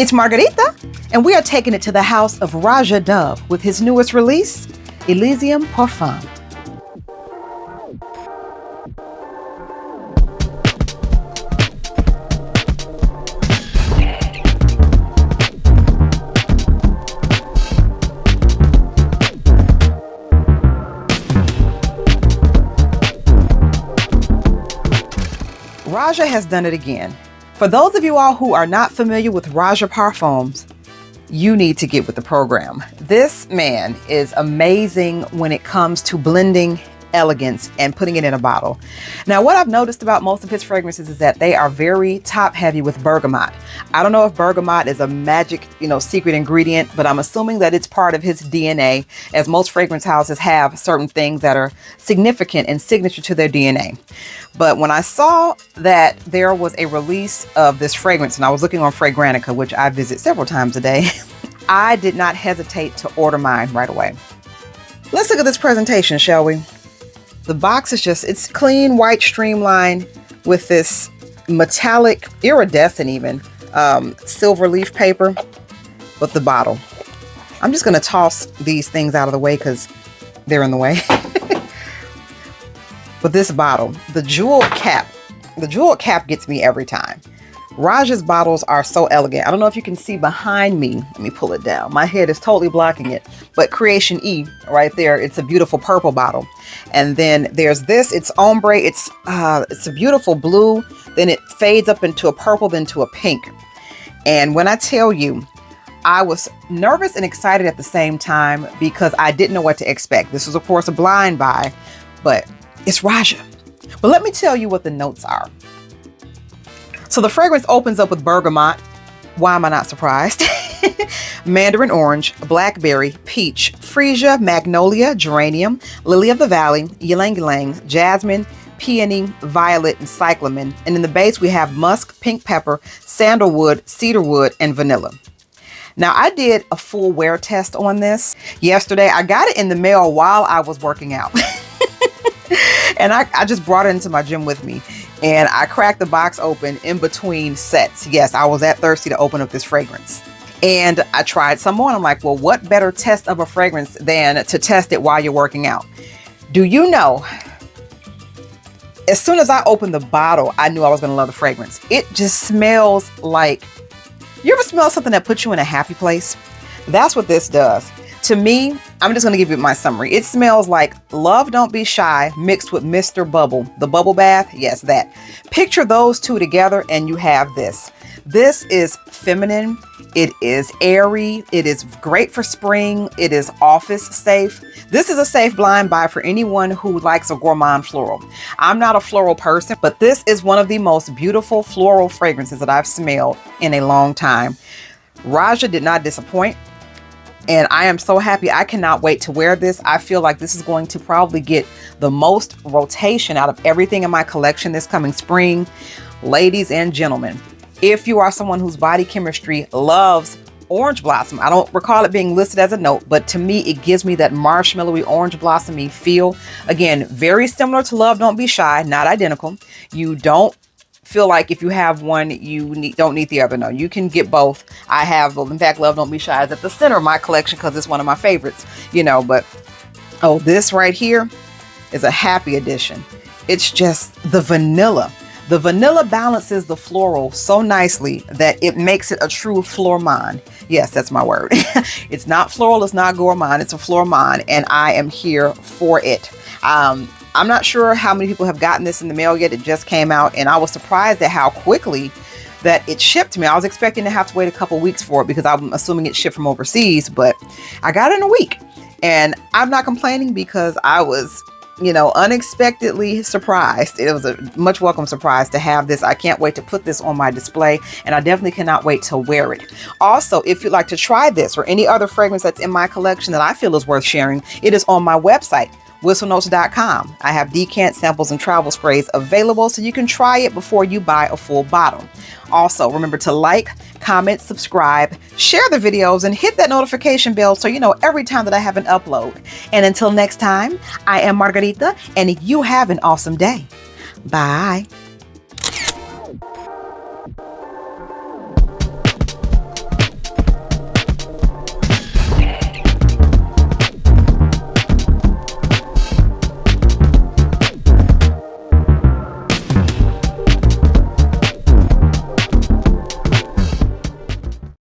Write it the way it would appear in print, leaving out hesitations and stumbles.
It's Margarita, and we are taking it to the house of Roja Dove with his newest release, Elysium Parfum. Roja has done it again. For those of you all who are not familiar with Roja Parfums, you need to get with the program. This man is amazing when it comes to blending elegance and putting it in a bottle. Now, what I've noticed about most of his fragrances is that they are very top heavy with bergamot. I don't know if bergamot is a magic, secret ingredient, but I'm assuming that it's part of his DNA, as most fragrance houses have certain things that are significant and signature to their DNA. But when I saw that there was a release of this fragrance, and I was looking on Fragrantica, which I visit several times a day, I did not hesitate to order mine right away. Let's look at this presentation, shall we? The box is it's clean, white, streamlined with this metallic, iridescent even, silver leaf paper with the bottle. I'm just going to toss these things out of the way because they're in the way. But this bottle, the jeweled cap gets me every time. Roja's bottles are so elegant. I don't know if you can see behind me. Let me pull it down. My head is totally blocking it. But Creation E right there, it's a beautiful purple bottle. And then there's this, it's ombre. It's a beautiful blue. Then it fades up into a purple, then to a pink. And when I tell you, I was nervous and excited at the same time because I didn't know what to expect. This was, of course, a blind buy, but it's Roja. But let me tell you what the notes are. So the fragrance opens up with bergamot. Why am I not surprised? Mandarin orange, blackberry, peach, freesia, magnolia, geranium, lily of the valley, ylang ylang, jasmine, peony, violet, and cyclamen. And in the base, we have musk, pink pepper, sandalwood, cedarwood, and vanilla. Now, I did a full wear test on this yesterday. I got it in the mail while I was working out. And I just brought it into my gym with me. And I cracked the box open in between sets. Yes, I was that thirsty to open up this fragrance. And I tried some more and I'm like, well, what better test of a fragrance than to test it while you're working out? Do you know, as soon as I opened the bottle, I knew I was going to love the fragrance. It just smells like, you ever smell something that puts you in a happy place? That's what this does. To me, I'm just going to give you my summary. It smells like Love Don't Be Shy mixed with Mr. Bubble. The bubble bath, yes, that. Picture those two together and you have this. This is feminine. It is airy. It is great for spring. It is office safe. This is a safe blind buy for anyone who likes a gourmand floral. I'm not a floral person, but this is one of the most beautiful floral fragrances that I've smelled in a long time. Roja did not disappoint. And I am so happy. I cannot wait to wear this. I feel like this is going to probably get the most rotation out of everything in my collection this coming spring. Ladies and gentlemen, if you are someone whose body chemistry loves orange blossom, I don't recall it being listed as a note, but to me, it gives me that marshmallowy orange blossomy feel. Again, very similar to Love Don't Be Shy, not identical. You don't feel like if you have one, you don't need the other. No, you can get both. I have, in fact, Love Don't Be Shy is at the center of my collection because it's one of my favorites, but this right here is a happy addition. It's just the vanilla. The vanilla balances the floral so nicely that it makes it a true flourmand. Yes, that's my word. It's not floral, it's not gourmand, it's a flourmand, and I am here for it. I'm not sure how many people have gotten this in the mail yet. It just came out and I was surprised at how quickly that it shipped to me. I was expecting to have to wait a couple weeks for it because I'm assuming it shipped from overseas, but I got it in a week and I'm not complaining because I was, unexpectedly surprised. It was a much welcome surprise to have this. I can't wait to put this on my display and I definitely cannot wait to wear it. Also, if you'd like to try this or any other fragrance that's in my collection that I feel is worth sharing, it is on my website, whistlenotes.com. I have decant samples and travel sprays available so you can try it before you buy a full bottle. Also, remember to like, comment, subscribe, share the videos, and hit that notification bell so you know every time that I have an upload. And until next time, I am Margarita, and you have an awesome day. Bye.